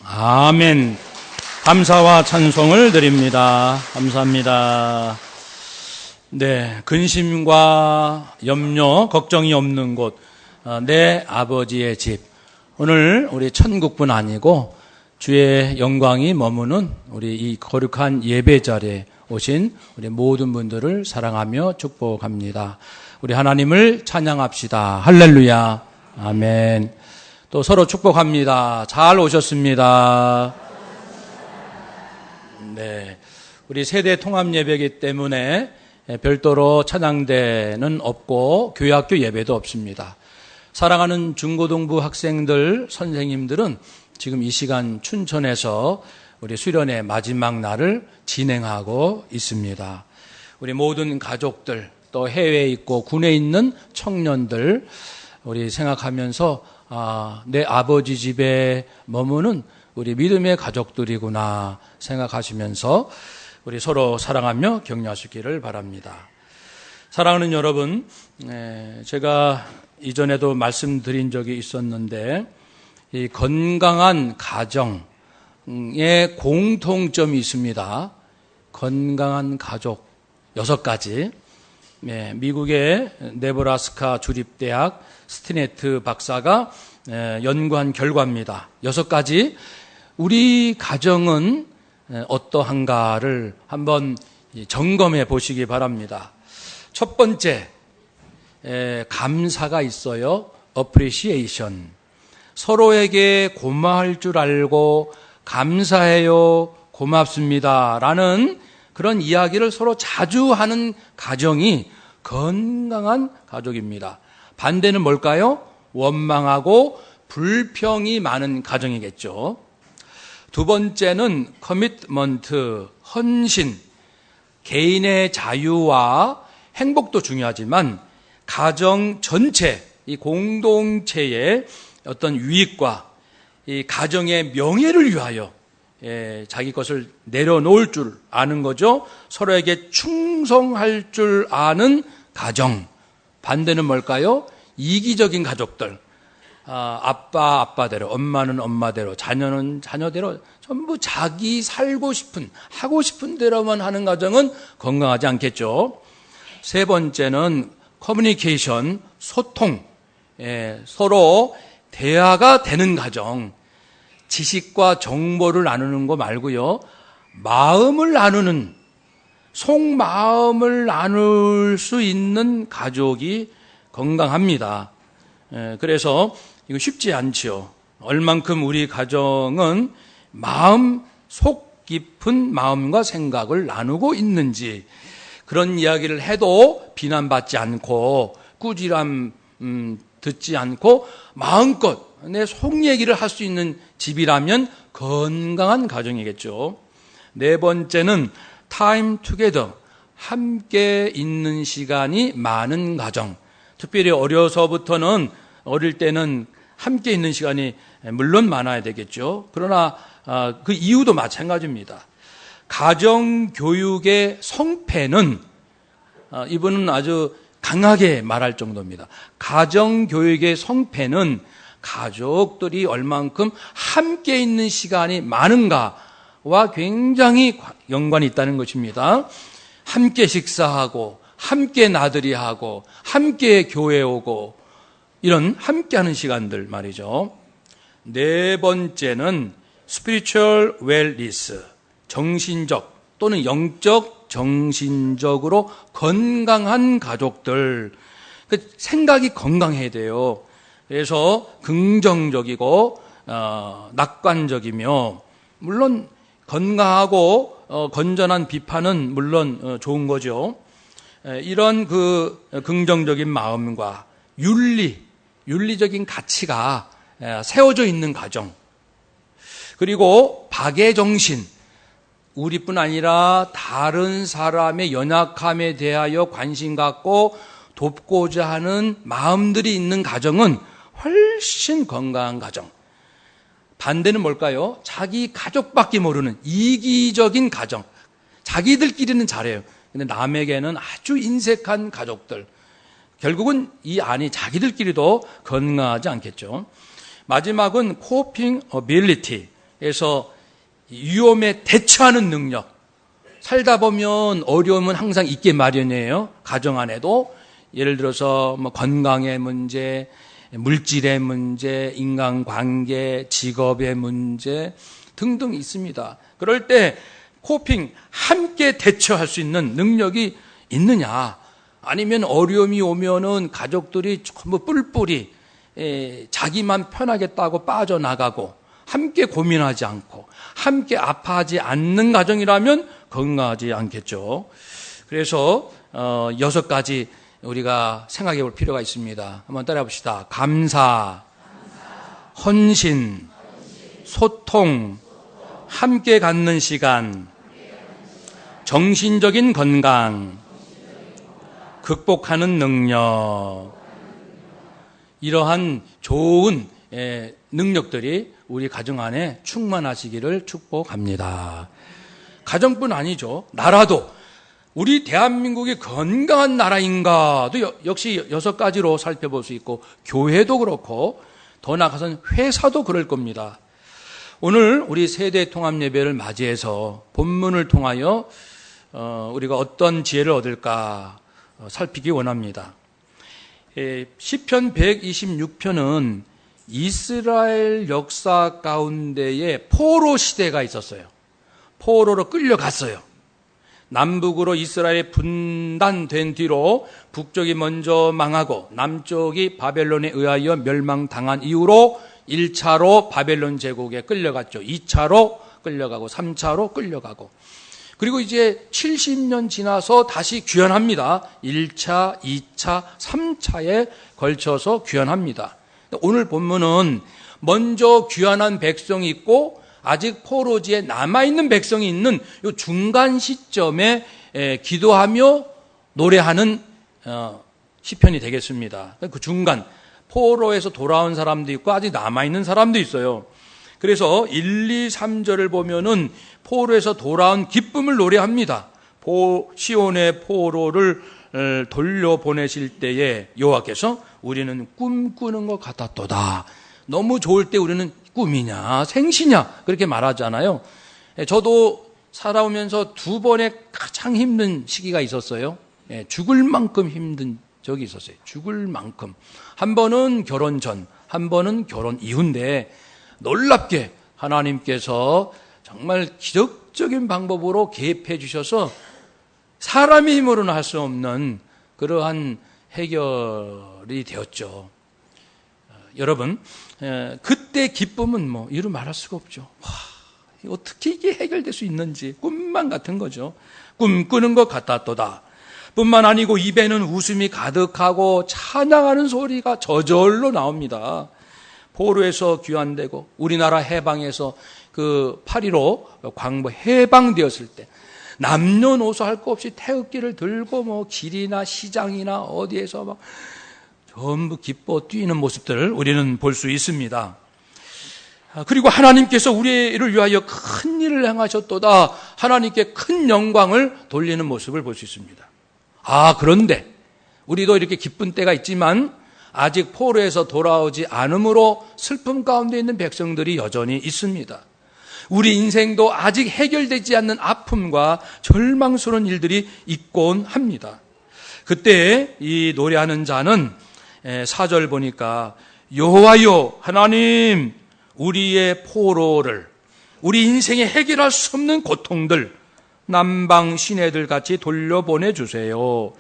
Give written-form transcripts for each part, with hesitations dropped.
아멘. 감사와 찬송을 드립니다. 감사합니다. 네, 근심과 염려, 걱정이 없는 곳, 내 아버지의 집. 오늘 우리 천국뿐 아니고 주의 영광이 머무는 우리 이 거룩한 예배 자리에 오신 우리 모든 분들을 사랑하며 축복합니다. 우리 하나님을 찬양합시다. 할렐루야. 아멘. 또 서로 축복합니다. 잘 오셨습니다. 네, 우리 세대 통합 예배이기 때문에 별도로 찬양대는 없고 교회학교 예배도 없습니다. 사랑하는 중고등부 학생들, 선생님들은 지금 이 시간 춘천에서 우리 수련의 마지막 날을 진행하고 있습니다. 우리 모든 가족들, 또 해외에 있고 군에 있는 청년들 우리 생각하면서 내 아버지 집에 머무는 우리 믿음의 가족들이구나 생각하시면서 우리 서로 사랑하며 격려하시기를 바랍니다. 사랑하는 여러분, 제가 이전에도 말씀드린 적이 있었는데 이 건강한 가정에 공통점이 있습니다. 건강한 가족 6가지. 미국의 네브라스카 주립대학 스티네트 박사가 연구한 결과입니다. 6가지. 우리 가정은 어떠한가를 한번 점검해 보시기 바랍니다. 첫 번째, 감사가 있어요. appreciation. 서로에게 고마울 줄 알고 감사해요, 고맙습니다 라는 그런 이야기를 서로 자주 하는 가정이 건강한 가족입니다. 반대는 뭘까요? 원망하고 불평이 많은 가정이겠죠. 두 번째는 커미트먼트, 헌신, 개인의 자유와 행복도 중요하지만 가정 전체, 이 공동체의 어떤 유익과 이 가정의 명예를 위하여 자기 것을 내려놓을 줄 아는 거죠. 서로에게 충성할 줄 아는 가정. 반대는 뭘까요? 이기적인 가족들. 아빠대로, 엄마는 엄마대로, 자녀는 자녀대로 전부 자기 살고 싶은, 하고 싶은 대로만 하는 가정은 건강하지 않겠죠. 세 번째는 커뮤니케이션, 소통. 서로 대화가 되는 가정. 지식과 정보를 나누는 거 말고요. 마음을 나누는, 속마음을 나눌 수 있는 가족이 건강합니다. 그래서 이거 쉽지 않죠. 얼만큼 우리 가정은 마음, 속 깊은 마음과 생각을 나누고 있는지 그런 이야기를 해도 비난받지 않고 꾸지람 듣지 않고 마음껏 내 속 얘기를 할 수 있는 집이라면 건강한 가정이겠죠. 네 번째는 time together, 함께 있는 시간이 많은 가정. 특별히 어려서부터는 어릴 때는 함께 있는 시간이 물론 많아야 되겠죠. 그러나 그 이유도 마찬가지입니다. 가정교육의 성패는 이분은 아주 강하게 말할 정도입니다. 가정교육의 성패는 가족들이 얼만큼 함께 있는 시간이 많은가와 굉장히 연관이 있다는 것입니다. 함께 식사하고 함께 나들이하고 함께 교회 오고 이런 함께하는 시간들 말이죠. 네 번째는 spiritual wellness, 정신적 또는 영적, 정신적으로 건강한 가족들. 생각이 건강해야 돼요. 그래서 긍정적이고 낙관적이며 물론 건강하고 건전한 비판은 물론 좋은 거죠. 이런 그 긍정적인 마음과 윤리적인 가치가 세워져 있는 가정, 그리고 박애정신, 우리뿐 아니라 다른 사람의 연약함에 대하여 관심 갖고 돕고자 하는 마음들이 있는 가정은 훨씬 건강한 가정. 반대는 뭘까요? 자기 가족밖에 모르는 이기적인 가정. 자기들끼리는 잘해요. 근데 남에게는 아주 인색한 가족들. 결국은 이 안이 자기들끼리도 건강하지 않겠죠. 마지막은 coping ability, 그래서 위험에 대처하는 능력. 살다 보면 어려움은 항상 있게 마련이에요. 가정 안에도. 예를 들어서 뭐 건강의 문제, 물질의 문제, 인간관계, 직업의 문제 등등 있습니다. 그럴 때 코핑, 함께 대처할 수 있는 능력이 있느냐? 아니면 어려움이 오면은 가족들이 전부 뿔뿔이 자기만 편하겠다고 빠져나가고 함께 고민하지 않고 함께 아파하지 않는 가정이라면 건강하지 않겠죠. 그래서 6가지 우리가 생각해 볼 필요가 있습니다. 한번 따라해 봅시다. 감사, 헌신, 소통, 함께 갖는 시간, 정신적인 건강, 극복하는 능력. 이러한 좋은 능력들이 우리 가정 안에 충만하시기를 축복합니다. 가정뿐 아니죠. 나라도 우리 대한민국이 건강한 나라인가도 역시 6가지로 살펴볼 수 있고 교회도 그렇고 더 나아가서는 회사도 그럴 겁니다. 오늘 우리 세대 통합 예배를 맞이해서 본문을 통하여 우리가 어떤 지혜를 얻을까 살피기 원합니다. 시편 126편은 이스라엘 역사 가운데에 포로 시대가 있었어요. 포로로 끌려갔어요. 남북으로 이스라엘이 분단된 뒤로 북쪽이 먼저 망하고 남쪽이 바벨론에 의하여 멸망당한 이후로 1차로 바벨론 제국에 끌려갔죠. 2차로 끌려가고 3차로 끌려가고 그리고 이제 70년 지나서 다시 귀환합니다. 1차, 2차, 3차에 걸쳐서 귀환합니다. 오늘 본문은 먼저 귀환한 백성이 있고 아직 포로지에 남아있는 백성이 있는 이 중간 시점에 기도하며 노래하는 시편이 되겠습니다. 그 중간, 포로에서 돌아온 사람도 있고 아직 남아있는 사람도 있어요. 그래서 1, 2, 3절을 보면은 포로에서 돌아온 기쁨을 노래합니다. 시온의 포로를 돌려보내실 때에 여호와께서 우리는 꿈꾸는 것 같았도다. 너무 좋을 때 우리는 꿈이냐 생시냐 그렇게 말하잖아요. 저도 살아오면서 2번의 가장 힘든 시기가 있었어요. 죽을 만큼 힘든 적이 있었어요. 죽을 만큼. 한 번은 결혼 전, 한 번은 결혼 이후인데 놀랍게 하나님께서 정말 기적적인 방법으로 개입해 주셔서 사람의 힘으로는 할 수 없는 그러한 해결이 되었죠. 여러분, 그때 기쁨은 뭐 이루 말할 수가 없죠. 와, 어떻게 이게 해결될 수 있는지 꿈만 같은 거죠. 꿈꾸는 것 같았도다. 뿐만 아니고 입에는 웃음이 가득하고 찬양하는 소리가 저절로 나옵니다. 포로에서 귀환되고 우리나라 해방에서 그 8.15 광복 해방되었을 때 남녀노소 할 것 없이 태극기를 들고 뭐 길이나 시장이나 어디에서 막 전부 기뻐 뛰는 모습들을 우리는 볼 수 있습니다. 그리고 하나님께서 우리를 위하여 큰 일을 행하셨도다. 하나님께 큰 영광을 돌리는 모습을 볼 수 있습니다. 그런데 우리도 이렇게 기쁜 때가 있지만 아직 포로에서 돌아오지 않으므로 슬픔 가운데 있는 백성들이 여전히 있습니다. 우리 인생도 아직 해결되지 않는 아픔과 절망스러운 일들이 있곤 합니다. 그때 이 노래하는 자는 4절 보니까 여호와여 하나님 우리의 포로를 우리 인생에 해결할 수 없는 고통들 남방 시내들 같이 돌려보내주세요.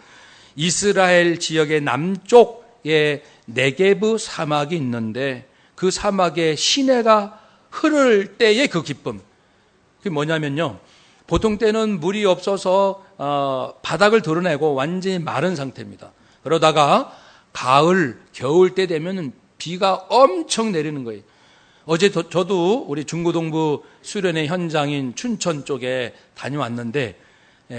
이스라엘 지역의 남쪽에 네게브 사막이 있는데 그 사막에 시내가 흐를 때의 그 기쁨. 그게 뭐냐면요. 보통 때는 물이 없어서 바닥을 드러내고 완전히 마른 상태입니다. 그러다가 가을, 겨울 때 되면 비가 엄청 내리는 거예요. 어제 저도 우리 중고동부 수련회 현장인 춘천 쪽에 다녀왔는데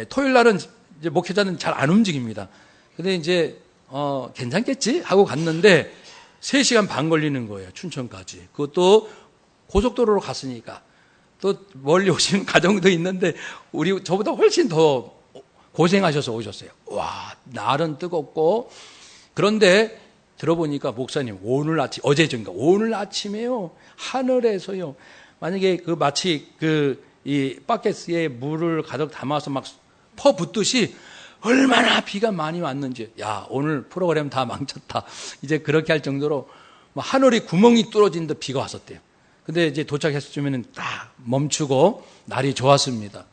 토요일 날은 이제 목회자는 잘 안 움직입니다. 근데 이제 괜찮겠지 하고 갔는데 3시간 반 걸리는 거예요. 춘천까지. 그것도 고속도로로 갔으니까. 또 멀리 오시는 가정도 있는데 저보다 훨씬 더 고생하셔서 오셨어요. 와, 날은 뜨겁고 그런데 들어보니까 목사님 오늘 아침에요. 하늘에서요 만약에 마치 이 바켓에 물을 가득 담아서 막 퍼붓듯이 얼마나 비가 많이 왔는지, 야, 오늘 프로그램 다 망쳤다. 이제 그렇게 할 정도로 하늘이 구멍이 뚫어진 듯 비가 왔었대요. 근데 이제 도착했으면은 딱 멈추고 날이 좋았습니다.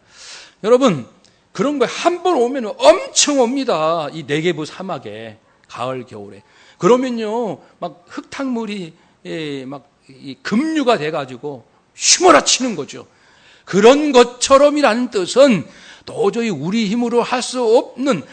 여러분, 그런 거에 한 번 오면 엄청 옵니다. 이 네게부 사막에, 가을, 겨울에. 그러면요, 막 흙탕물이 막 급류가 돼가지고 휘몰아치는 거죠. 그런 것처럼이라는 뜻은 도저히 우리 힘으로 할 수 없는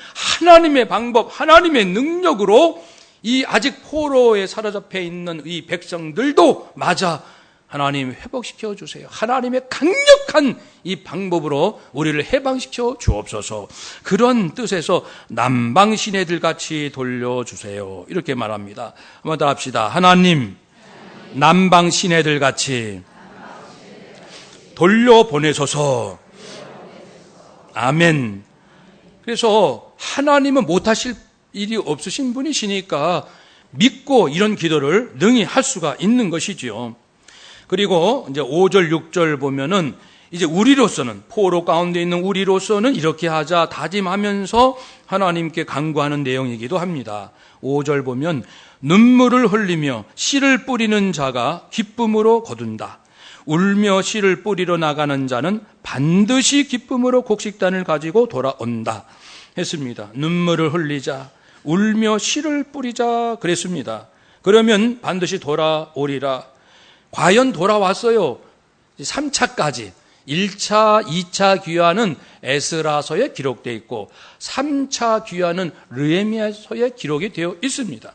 하나님의 방법, 하나님의 능력으로 이 아직 포로에 사로잡혀 있는 이 백성들도 맞아 하나님 회복시켜 주세요. 하나님의 강력한 이 방법으로 우리를 해방시켜 주옵소서. 그런 뜻에서 남방시내들 같이 돌려주세요. 이렇게 말합니다. 한번 더 합시다. 하나님, 남방시내들 같이 돌려보내소서. 아멘. 그래서 하나님은 못하실 일이 없으신 분이시니까 믿고 이런 기도를 능히 할 수가 있는 것이지요. 그리고 이제 5절, 6절 보면은 이제 우리로서는, 포로 가운데 있는 우리로서는 이렇게 하자 다짐하면서 하나님께 간구하는 내용이기도 합니다. 5절 보면 눈물을 흘리며 씨를 뿌리는 자가 기쁨으로 거둔다. 울며 씨를 뿌리러 나가는 자는 반드시 기쁨으로 곡식단을 가지고 돌아온다 했습니다. 눈물을 흘리자, 울며 씨를 뿌리자 그랬습니다. 그러면 반드시 돌아오리라. 과연 돌아왔어요. 3차까지. 1차, 2차 귀환은 에스라서에 기록되어 있고 3차 귀환은 느헤미야서에 기록이 되어 있습니다.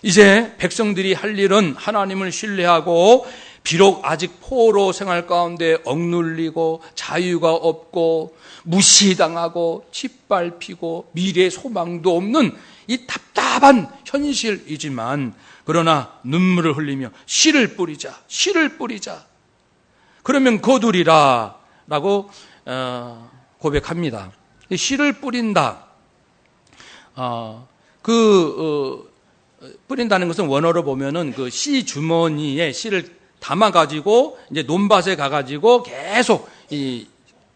이제 백성들이 할 일은 하나님을 신뢰하고 비록 아직 포로 생활 가운데 억눌리고 자유가 없고 무시당하고 짓밟히고 미래 소망도 없는 이 답답한 현실이지만 그러나 눈물을 흘리며 씨를 뿌리자, 씨를 뿌리자. 그러면 거두리라 라고 고백합니다. 씨를 뿌린다. 뿌린다는 것은 원어로 보면은 그 씨 주머니에 씨를 담아가지고 이제 논밭에 가가지고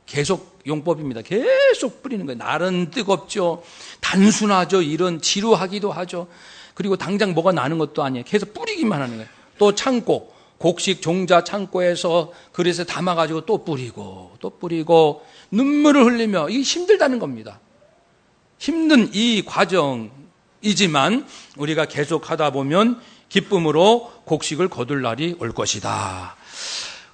계속 용법입니다. 계속 뿌리는 거예요. 날은 뜨겁죠. 단순하죠. 일은 지루하기도 하죠. 그리고 당장 뭐가 나는 것도 아니에요. 계속 뿌리기만 하는 거예요. 또 창고, 곡식 종자 창고에서 그릇에 담아가지고 또 뿌리고 눈물을 흘리며 이게 힘들다는 겁니다. 힘든 이 과정이지만 우리가 계속 하다 보면 기쁨으로 곡식을 거둘 날이 올 것이다.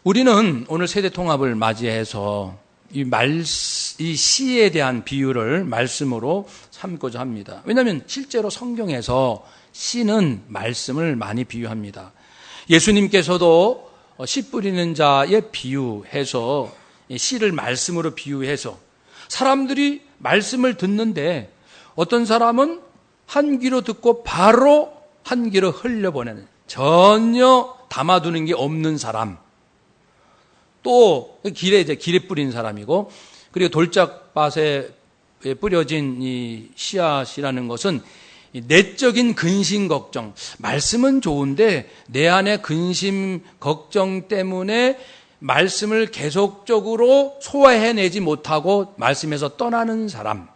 우리는 오늘 세대 통합을 맞이해서 이 씨에 대한 비유를 말씀으로 삼고자 합니다. 왜냐하면 실제로 성경에서 씨는 말씀을 많이 비유합니다. 예수님께서도 씨 뿌리는 자의 비유해서 씨를 말씀으로 비유해서 사람들이 말씀을 듣는데 어떤 사람은 한 귀로 듣고 바로 한 귀로 흘려보내는, 전혀 담아두는 게 없는 사람, 또 길에 뿌린 사람이고, 그리고 돌짝밭에 뿌려진 이 씨앗이라는 것은 내적인 근심 걱정, 말씀은 좋은데 내 안에 근심 걱정 때문에 말씀을 계속적으로 소화해내지 못하고 말씀에서 떠나는 사람.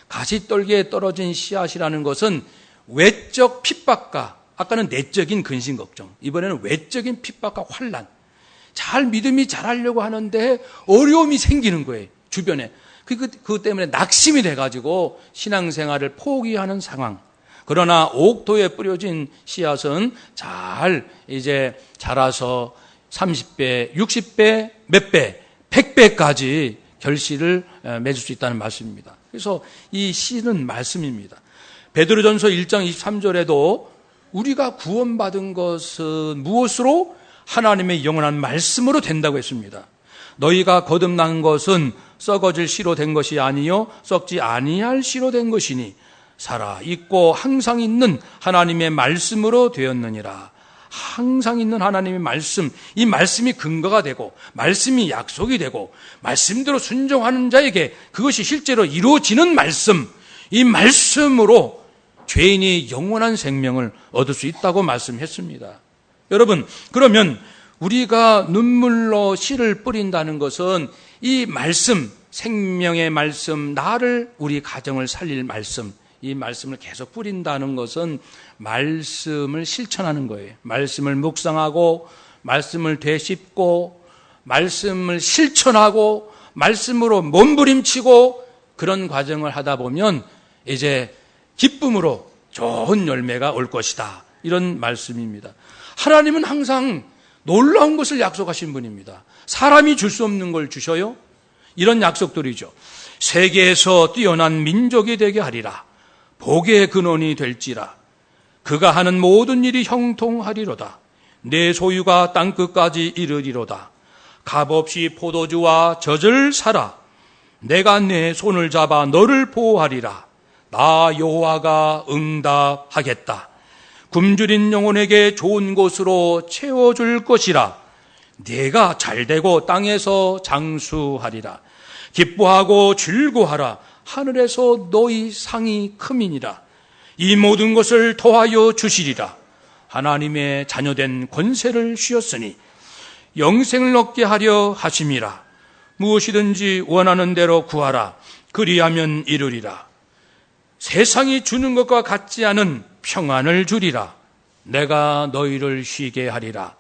가시떨기에 떨어진 씨앗이라는 것은 외적 핍박과, 아까는 내적인 근심 걱정, 이번에는 외적인 핍박과 환난, 잘 믿음이 잘하려고 하는데 어려움이 생기는 거예요. 주변에. 그것 때문에 낙심이 돼가지고 신앙생활을 포기하는 상황. 그러나 옥토에 뿌려진 씨앗은 잘 이제 자라서 30배, 60배, 몇 배, 100배까지 결실을 맺을 수 있다는 말씀입니다. 그래서 이 씨는 말씀입니다. 베드로전서 1장 23절에도 우리가 구원받은 것은 무엇으로? 하나님의 영원한 말씀으로 된다고 했습니다. 너희가 거듭난 것은 썩어질 씨로 된 것이 아니요 썩지 아니할 씨로 된 것이니 살아 있고 항상 있는 하나님의 말씀으로 되었느니라. 항상 있는 하나님의 말씀, 이 말씀이 근거가 되고 말씀이 약속이 되고 말씀대로 순종하는 자에게 그것이 실제로 이루어지는 말씀, 이 말씀으로 죄인이 영원한 생명을 얻을 수 있다고 말씀했습니다. 여러분, 그러면 우리가 눈물로 씨를 뿌린다는 것은 이 말씀, 생명의 말씀, 나를, 우리 가정을 살릴 말씀, 이 말씀을 계속 뿌린다는 것은 말씀을 실천하는 거예요. 말씀을 묵상하고, 말씀을 되씹고, 말씀을 실천하고, 말씀으로 몸부림치고, 그런 과정을 하다 보면 이제 기쁨으로 좋은 열매가 올 것이다. 이런 말씀입니다. 하나님은 항상 놀라운 것을 약속하신 분입니다. 사람이 줄 수 없는 걸 주셔요. 이런 약속들이죠. 세계에서 뛰어난 민족이 되게 하리라. 복의 근원이 될지라. 그가 하는 모든 일이 형통하리로다. 내 소유가 땅끝까지 이르리로다. 값없이 포도주와 젖을 사라. 내가 내 손을 잡아 너를 보호하리라. 나 여호와가 응답하겠다. 굶주린 영혼에게 좋은 곳으로 채워줄 것이라. 네가 잘되고 땅에서 장수하리라. 기뻐하고 즐거워하라. 하늘에서 너희 상이 크미니라. 이 모든 것을 더하여 주시리라. 하나님의 자녀된 권세를 주셨으니 영생을 얻게 하려 하심이라. 무엇이든지 원하는 대로 구하라. 그리하면 이루리라. 세상이 주는 것과 같지 않은 평안을 주리라. 내가 너희를 쉬게 하리라.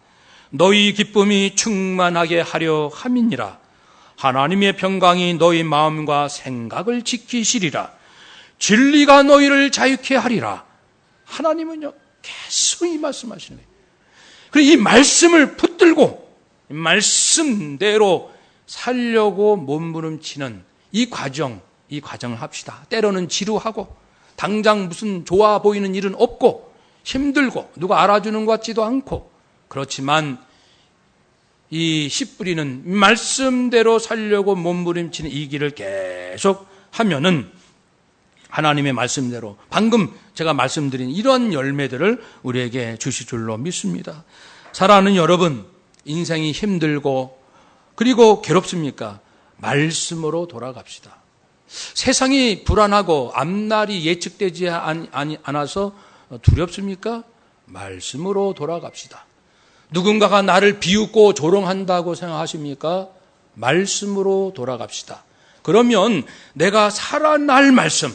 너희 기쁨이 충만하게 하려 함이니라. 하나님의 평강이 너희 마음과 생각을 지키시리라. 진리가 너희를 자유케 하리라. 하나님은요, 계속 이 말씀하시는 거예요. 그리고 이 말씀을 붙들고 이 말씀대로 살려고 몸부림치는 이 과정을 합시다. 때로는 지루하고 당장 무슨 좋아 보이는 일은 없고 힘들고 누가 알아주는 것 같지도 않고, 그렇지만 이 씨 뿌리는 말씀대로 살려고 몸부림치는 이 길을 계속 하면은 하나님의 말씀대로 방금 제가 말씀드린 이런 열매들을 우리에게 주실 줄로 믿습니다. 사랑하는 여러분, 인생이 힘들고 그리고 괴롭습니까? 말씀으로 돌아갑시다. 세상이 불안하고 앞날이 예측되지 않아서 두렵습니까? 말씀으로 돌아갑시다. 누군가가 나를 비웃고 조롱한다고 생각하십니까? 말씀으로 돌아갑시다. 그러면 내가 살아날 말씀,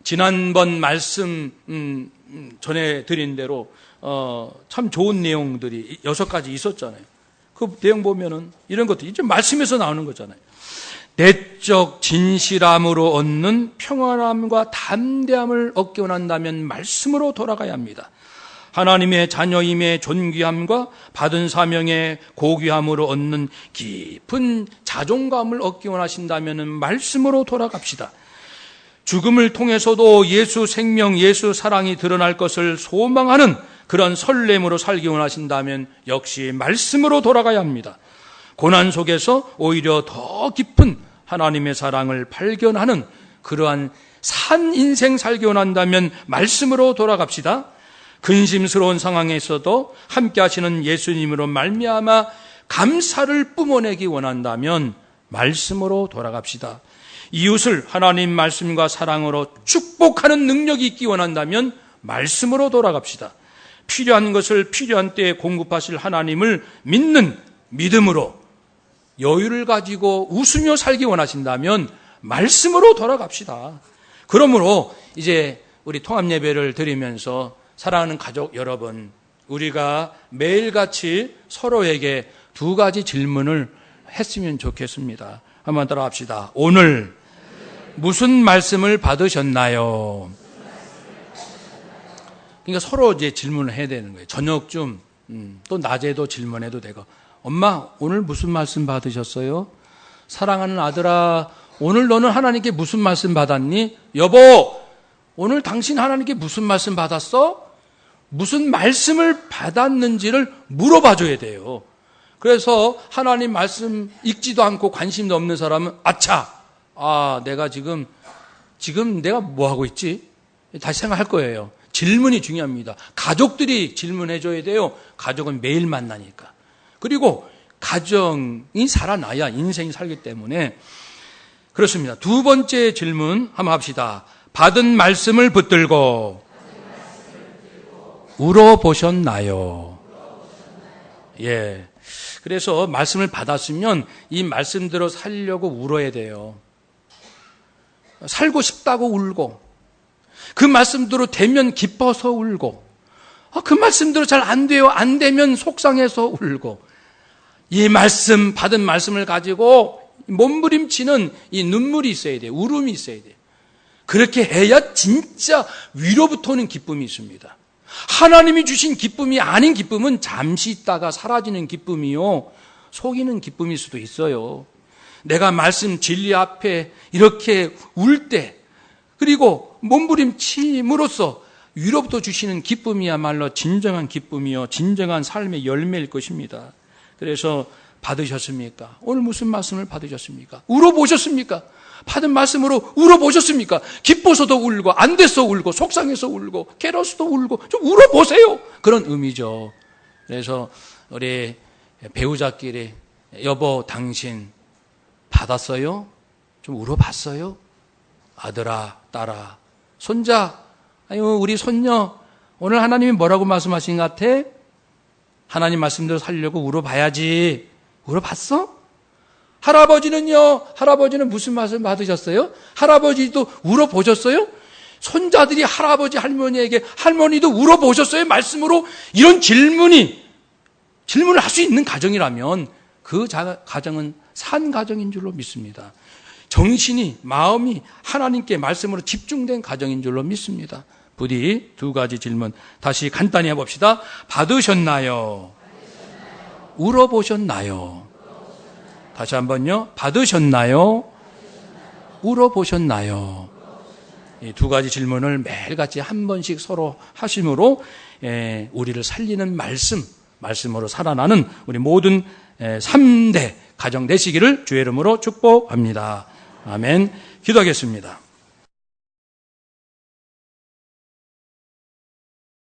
지난번 말씀 전해드린 대로 참 좋은 내용들이 6가지 있었잖아요. 그 내용 보면은 이런 것도 이제 말씀에서 나오는 거잖아요. 내적 진실함으로 얻는 평안함과 담대함을 얻기 원한다면 말씀으로 돌아가야 합니다. 하나님의 자녀임의 존귀함과 받은 사명의 고귀함으로 얻는 깊은 자존감을 얻기 원하신다면 말씀으로 돌아갑시다. 죽음을 통해서도 예수 생명, 예수 사랑이 드러날 것을 소망하는 그런 설렘으로 살기 원하신다면 역시 말씀으로 돌아가야 합니다. 고난 속에서 오히려 더 깊은 하나님의 사랑을 발견하는 그러한 산 인생 살기 원한다면 말씀으로 돌아갑시다. 근심스러운 상황에서도 함께 하시는 예수님으로 말미암아 감사를 뿜어내기 원한다면 말씀으로 돌아갑시다. 이웃을 하나님 말씀과 사랑으로 축복하는 능력이 있기 원한다면 말씀으로 돌아갑시다. 필요한 것을 필요한 때에 공급하실 하나님을 믿는 믿음으로 여유를 가지고 웃으며 살기 원하신다면 말씀으로 돌아갑시다. 그러므로 이제 우리 통합예배를 드리면서 사랑하는 가족 여러분, 우리가 매일같이 서로에게 2가지 질문을 했으면 좋겠습니다. 한번 따라합시다. 오늘 무슨 말씀을 받으셨나요? 그러니까 서로 이제 질문을 해야 되는 거예요. 저녁쯤, 또 낮에도 질문해도 되고, 엄마, 오늘 무슨 말씀 받으셨어요? 사랑하는 아들아, 오늘 너는 하나님께 무슨 말씀 받았니? 여보, 오늘 당신 하나님께 무슨 말씀 받았어? 무슨 말씀을 받았는지를 물어봐줘야 돼요. 그래서 하나님 말씀 읽지도 않고 관심도 없는 사람은 내가 지금 내가 뭐 하고 있지? 다시 생각할 거예요. 질문이 중요합니다. 가족들이 질문해줘야 돼요. 가족은 매일 만나니까. 그리고 가정이 살아나야 인생이 살기 때문에 그렇습니다. 2번째 질문 한번 합시다. 받은 말씀을 붙들고 울어보셨나요? 예. 그래서 말씀을 받았으면 이 말씀대로 살려고 울어야 돼요. 살고 싶다고 울고, 그 말씀대로 되면 기뻐서 울고, 그 말씀대로 잘 안 돼요. 안 되면 속상해서 울고, 이 말씀, 받은 말씀을 가지고 몸부림치는 이 눈물이 있어야 돼요. 울음이 있어야 돼요. 그렇게 해야 진짜 위로부터 오는 기쁨이 있습니다. 하나님이 주신 기쁨이 아닌 기쁨은 잠시 있다가 사라지는 기쁨이요, 속이는 기쁨일 수도 있어요. 내가 말씀 진리 앞에 이렇게 울 때, 그리고 몸부림침으로써 위로부터 주시는 기쁨이야말로 진정한 기쁨이요, 진정한 삶의 열매일 것입니다. 그래서 받으셨습니까? 오늘 무슨 말씀을 받으셨습니까? 울어보셨습니까? 받은 말씀으로 울어보셨습니까? 기뻐서도 울고, 안 돼서 울고, 속상해서 울고, 괴로워서도 울고, 좀 울어보세요. 그런 의미죠. 그래서 우리 배우자끼리, 여보 당신 받았어요? 좀 울어봤어요? 아들아, 딸아, 손자, 아유 우리 손녀, 오늘 하나님이 뭐라고 말씀하신 것 같아? 하나님 말씀대로 살려고 울어봐야지. 울어봤어? 할아버지는요? 할아버지는 무슨 말씀 받으셨어요? 할아버지도 울어보셨어요? 손자들이 할아버지 할머니에게 할머니도 울어보셨어요? 말씀으로 이런 질문을 할 수 있는 가정이라면 그 가정은 산 가정인 줄로 믿습니다. 정신이, 마음이 하나님께 말씀으로 집중된 가정인 줄로 믿습니다. 부디 두 가지 질문 다시 간단히 해봅시다. 받으셨나요? 울어보셨나요? 다시 한번요. 받으셨나요? 울어보셨나요? 이 두 가지 질문을 매일같이 한 번씩 서로 하심으로 우리를 살리는 말씀으로 살아나는 우리 모든 3대 가정 되시기를 주의 이름으로 축복합니다. 아멘. 기도하겠습니다.